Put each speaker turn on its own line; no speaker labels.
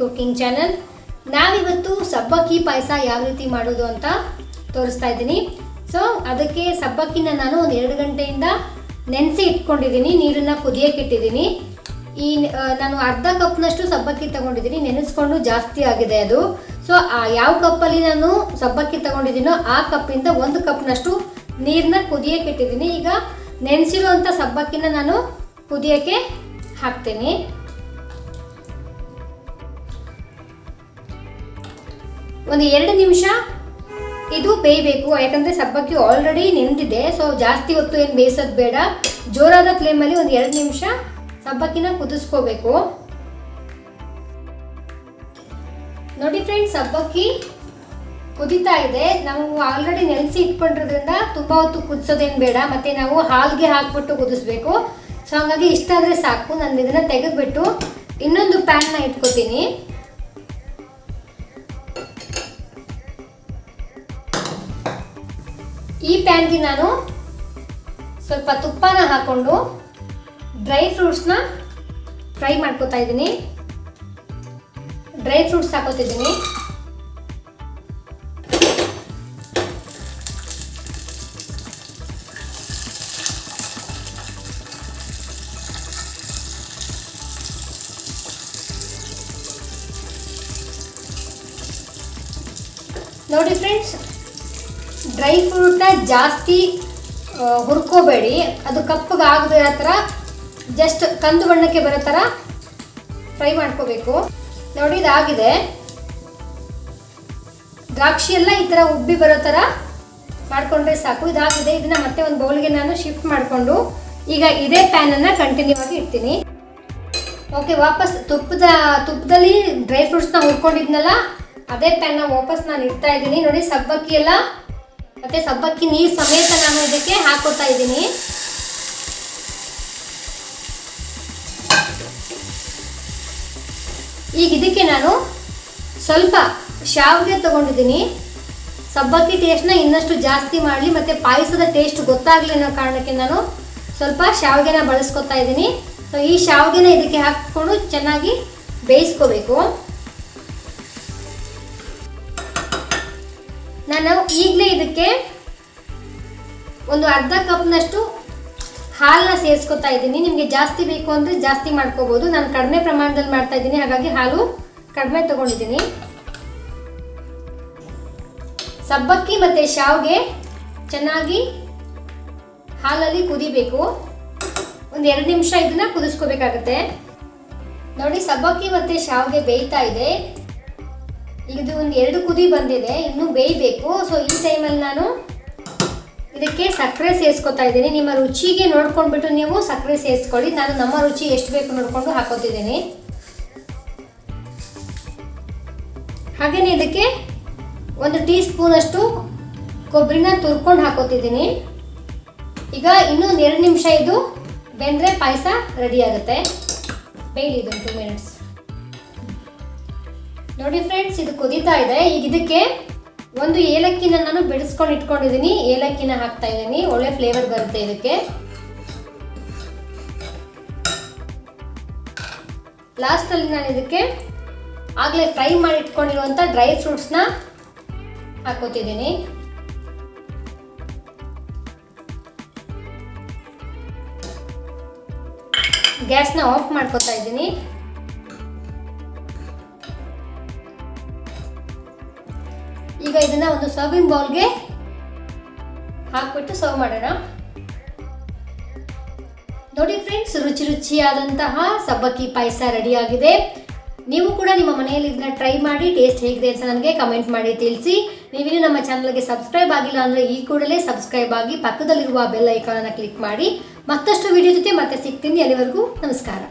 Cooking channel. ನಾವಿವತ್ತು ಸಬ್ಬಕ್ಕಿ ಪಾಯಸ ಯಾವ ರೀತಿ ಮಾಡೋದು ಅಂತ ತೋರಿಸ್ತಾ ಇದ್ದೀನಿ. ಸೊ ಅದಕ್ಕೆ ಸಬ್ಬಕ್ಕಿನ ನಾನು ಒಂದು 2 ಗಂಟೆಯಿಂದ ನೆನೆಸಿ ಇಟ್ಕೊಂಡಿದ್ದೀನಿ, ನೀರನ್ನು ಕುದಿಯೋಕೆ ಇಟ್ಟಿದ್ದೀನಿ. ನಾನು ಅರ್ಧ ಕಪ್ನಷ್ಟು ಸಬ್ಬಕ್ಕಿ ತಗೊಂಡಿದ್ದೀನಿ, ನೆನೆಸ್ಕೊಂಡು ಜಾಸ್ತಿ ಆಗಿದೆ ಅದು. ಸೊ ಯಾವ ಕಪ್ಪಲ್ಲಿ ನಾನು ಸಬ್ಬಕ್ಕಿ ತಗೊಂಡಿದ್ದೀನೋ ಆ ಕಪ್ಪಿಂದ 1 ಕಪ್ನಷ್ಟು ನೀರನ್ನ ಕುದಿಯೋಕೆ ಇಟ್ಟಿದ್ದೀನಿ. ಈಗ ನೆನೆಸಿರುವಂಥ ಸಬ್ಬಕ್ಕಿನ ನಾನು ಕುದಿಯೋಕ್ಕೆ ಹಾಕ್ತೀನಿ. ಒಂದು 2 ನಿಮಿಷ ಇದು ಬೇಯಬೇಕು, ಯಾಕಂದರೆ ಸಬ್ಬಕ್ಕಿ ಆಲ್ರೆಡಿ ನೆಂದಿದೆ. ಸೊ ಜಾಸ್ತಿ ಹೊತ್ತು ಏನು ಬೇಯಿಸೋದು ಬೇಡ, ಜೋರಾದ ಫ್ಲೇಮಲ್ಲಿ ಒಂದು 2 ನಿಮಿಷ ಸಬ್ಬಕ್ಕಿನ ಕುದಿಸ್ಕೋಬೇಕು. ನೋಡಿ ಫ್ರೆಂಡ್ಸ್, ಸಬ್ಬಕ್ಕಿ ಕುದೀತಾ ಇದೆ. ನಾವು ಆಲ್ರೆಡಿ ನೆನೆಸಿ ಇಟ್ಕೊಂಡಿರೋದ್ರಿಂದ ತುಂಬ ಹೊತ್ತು ಕುದಿಸೋದೇನು ಬೇಡ, ಮತ್ತು ನಾವು ಹಾಲಿಗೆ ಹಾಕ್ಬಿಟ್ಟು ಕುದಿಸ್ಬೇಕು. ಸೊ ಹಾಗಾಗಿ ಇಷ್ಟ ಆದರೆ ಸಾಕು. ನಾನು ಇದನ್ನು ತೆಗೆದುಬಿಟ್ಟು ಇನ್ನೊಂದು ಪ್ಯಾನ್ನ ಇಟ್ಕೋತೀನಿ. ಈ ಪ್ಯಾನ್ಗೆ ನಾನು ಸ್ವಲ್ಪ ತುಪ್ಪನ ಹಾಕ್ಕೊಂಡು ಡ್ರೈ ಫ್ರೂಟ್ಸ್ನ ಫ್ರೈ ಮಾಡ್ಕೋತಾ ಇದ್ದೀನಿ. ಡ್ರೈ ಫ್ರೂಟ್ಸ್ ಹಾಕೋತಿದ್ದೀನಿ. ನೋಡಿ ಫ್ರೆಂಡ್ಸ್, ಡ್ರೈ ಫ್ರೂಟ್ನ ಜಾಸ್ತಿ ಹುರ್ಕೋಬೇಡಿ, ಅದು ಕಪ್ಪಗಾಗದೆ ಆ ಥರ ಜಸ್ಟ್ ಕಂದು ಬಣ್ಣಕ್ಕೆ ಬರೋ ಥರ ಫ್ರೈ ಮಾಡ್ಕೋಬೇಕು. ನೋಡಿ ಇದಾಗಿದೆ. ದ್ರಾಕ್ಷಿ ಎಲ್ಲ ಈ ಥರ ಉಬ್ಬಿ ಬರೋ ಥರ ಮಾಡಿಕೊಂಡ್ರೆ ಸಾಕು. ಇದಾಗಿದೆ. ಇದನ್ನ ಮತ್ತೆ ಒಂದು ಬೌಲ್ಗೆ ನಾನು ಶಿಫ್ಟ್ ಮಾಡಿಕೊಂಡು ಈಗ ಇದೇ ಪ್ಯಾನನ್ನು ಕಂಟಿನ್ಯೂ ಆಗಿ ಇಡ್ತೀನಿ. ಓಕೆ, ವಾಪಸ್ ತುಪ್ಪದಲ್ಲಿ ಡ್ರೈ ಫ್ರೂಟ್ಸ್ನ ಹುರ್ಕೊಂಡಿದ್ನಲ್ಲ, ಅದೇ ಪ್ಯಾನ್ನ ವಾಪಸ್ ನಾನು ಇಡ್ತಾ ಇದ್ದೀನಿ. ನೋಡಿ, ಸಬ್ಬಕ್ಕಿ ಎಲ್ಲ ಮತ್ತು ಸಬ್ಬಕ್ಕಿ ನೀರು ಸಮೇತ ನಾನು ಇದಕ್ಕೆ ಹಾಕೋತಾ ಇದ್ದೀನಿ. ಈಗ ಇದಕ್ಕೆ ನಾನು ಸ್ವಲ್ಪ ಶಾವಿಗೆ ತಗೊಂಡಿದ್ದೀನಿ. ಸಬ್ಬಕ್ಕಿ ಟೇಸ್ಟ್ನ ಇನ್ನಷ್ಟು ಜಾಸ್ತಿ ಮಾಡಲಿ ಮತ್ತು ಪಾಯಸದ ಟೇಸ್ಟ್ ಗೊತ್ತಾಗಲಿ ಅನ್ನೋ ಕಾರಣಕ್ಕೆ ನಾನು ಸ್ವಲ್ಪ ಶಾವಿಗೆನ ಬಳಸ್ಕೊತಾ ಇದ್ದೀನಿ. ಸೊ ಈ ಶಾವಿಗೆನ ಇದಕ್ಕೆ ಹಾಕಿಕೊಂಡು ಚೆನ್ನಾಗಿ ಬೇಯಿಸ್ಕೋಬೇಕು. ನಾನು ಈಗಲೇ ಇದಕ್ಕೆ ಒಂದು ಅರ್ಧ ಕಪ್ನಷ್ಟು ಹಾಲನ್ನ ಸೇರಿಸ್ಕೊತಾ ಇದ್ದೀನಿ. ನಿಮಗೆ ಜಾಸ್ತಿ ಬೇಕು ಅಂದರೆ ಜಾಸ್ತಿ ಮಾಡ್ಕೋಬೋದು. ನಾನು ಕಡಿಮೆ ಪ್ರಮಾಣದಲ್ಲಿ ಮಾಡ್ತಾ ಇದ್ದೀನಿ, ಹಾಗಾಗಿ ಹಾಲು ಕಡಿಮೆ ತಗೊಂಡಿದ್ದೀನಿ. ಸಬ್ಬಕ್ಕಿ ಮತ್ತು ಶಾವಿಗೆ ಚೆನ್ನಾಗಿ ಹಾಲಲ್ಲಿ ಕುದಿಬೇಕು. ಒಂದು 2 ನಿಮಿಷ ಇದನ್ನ ಕುದಿಸ್ಕೋಬೇಕಾಗತ್ತೆ. ನೋಡಿ, ಸಬ್ಬಕ್ಕಿ ಮತ್ತು ಶಾವಿಗೆ ಬೇಯ್ತಾ ಇದೆ. ಈಗ ಇದು ಒಂದು 2 ಕುದಿ ಬಂದಿದೆ, ಇನ್ನೂ ಬೇಯಬೇಕು. ಸೊ ಈ ಟೈಮಲ್ಲಿ ನಾನು ಇದಕ್ಕೆ ಸಕ್ಕರೆ ಸೇರಿಸ್ಕೊತಾ ಇದ್ದೀನಿ. ನಿಮ್ಮ ರುಚಿಗೆ ನೋಡ್ಕೊಂಡ್ಬಿಟ್ಟು ನೀವು ಸಕ್ಕರೆ ಸೇರಿಸ್ಕೊಳ್ಳಿ. ನಾನು ನಮ್ಮ ರುಚಿ ಎಷ್ಟು ಬೇಕು ನೋಡಿಕೊಂಡು ಹಾಕೋತಿದ್ದೀನಿ. ಹಾಗೆಯೇ ಇದಕ್ಕೆ 1 ಟೀ ಸ್ಪೂನಷ್ಟು ಕೊಬ್ಬರಿನ ತುರ್ಕೊಂಡು ಹಾಕೋತಿದ್ದೀನಿ. ಈಗ ಇನ್ನೂ 2 ನಿಮಿಷ ಇದು ಬೆಂದರೆ ಪಾಯಸ ರೆಡಿ ಆಗುತ್ತೆ. ಬೇಯಲಿ ಇದು 2 ಮಿನಿಟ್ಸ್. ನೋಡಿ ಫ್ರೆಂಡ್ಸ್, ಇದು ಕುದೀತಾ ಇದೆ. ಈಗ ಇದಕ್ಕೆ 1 ಏಲಕ್ಕಿನ ನಾನು ಬಿಡಿಸ್ಕೊಂಡು ಇಟ್ಕೊಂಡಿದ್ದೀನಿ. ಏಲಕ್ಕಿನ ಹಾಕ್ತಾ ಇದ್ದೀನಿ, ಒಳ್ಳೆ ಫ್ಲೇವರ್ ಬರುತ್ತೆ ಇದಕ್ಕೆ. ಲಾಸ್ಟಲ್ಲಿ ನಾನು ಇದಕ್ಕೆ ಆಗಲೇ ಫ್ರೈ ಮಾಡಿ ಇಟ್ಕೊಂಡಿರುವಂಥ ಡ್ರೈ ಫ್ರೂಟ್ಸ್ನ ಹಾಕೋತಿದ್ದೀನಿ. ಗ್ಯಾಸ್ನ ಆಫ್ ಮಾಡ್ಕೊತಾ ಇದ್ದೀನಿ. ಈಗ ಇದನ್ನ ಒಂದು ಸರ್ವಿಂಗ್ ಬೌಲ್ಗೆ ಹಾಕ್ಬಿಟ್ಟು ಸರ್ವ್ ಮಾಡೋಣ. ನೋಡಿ ಫ್ರೆಂಡ್ಸ್, ರುಚಿಯಾದಂತಹ ಸಬ್ಬಕ್ಕಿ ಪಾಯಸ ರೆಡಿ ಆಗಿದೆ. ನೀವು ಕೂಡ ನಿಮ್ಮ ಮನೆಯಲ್ಲಿ ಇದನ್ನ ಟ್ರೈ ಮಾಡಿ ಟೇಸ್ಟ್ ಹೇಗಿದೆ ಅಂತ ನನಗೆ ಕಮೆಂಟ್ ಮಾಡಿ ತಿಳಿಸಿ. ನೀವಿನ್ನೂ ನಮ್ಮ ಚಾನಲ್ಗೆ ಸಬ್ಸ್ಕ್ರೈಬ್ ಆಗಿಲ್ಲ ಅಂದರೆ ಈ ಕೂಡಲೇ ಸಬ್ಸ್ಕ್ರೈಬ್ ಆಗಿ ಪಕ್ಕದಲ್ಲಿರುವ ಬೆಲ್ ಐಕಾನನ್ನು ಕ್ಲಿಕ್ ಮಾಡಿ. ಮತ್ತಷ್ಟು ವಿಡಿಯೋ ಜೊತೆ ಮತ್ತೆ ಸಿಗ್ತೀನಿ. ಅಲ್ಲಿವರೆಗೂ ನಮಸ್ಕಾರ.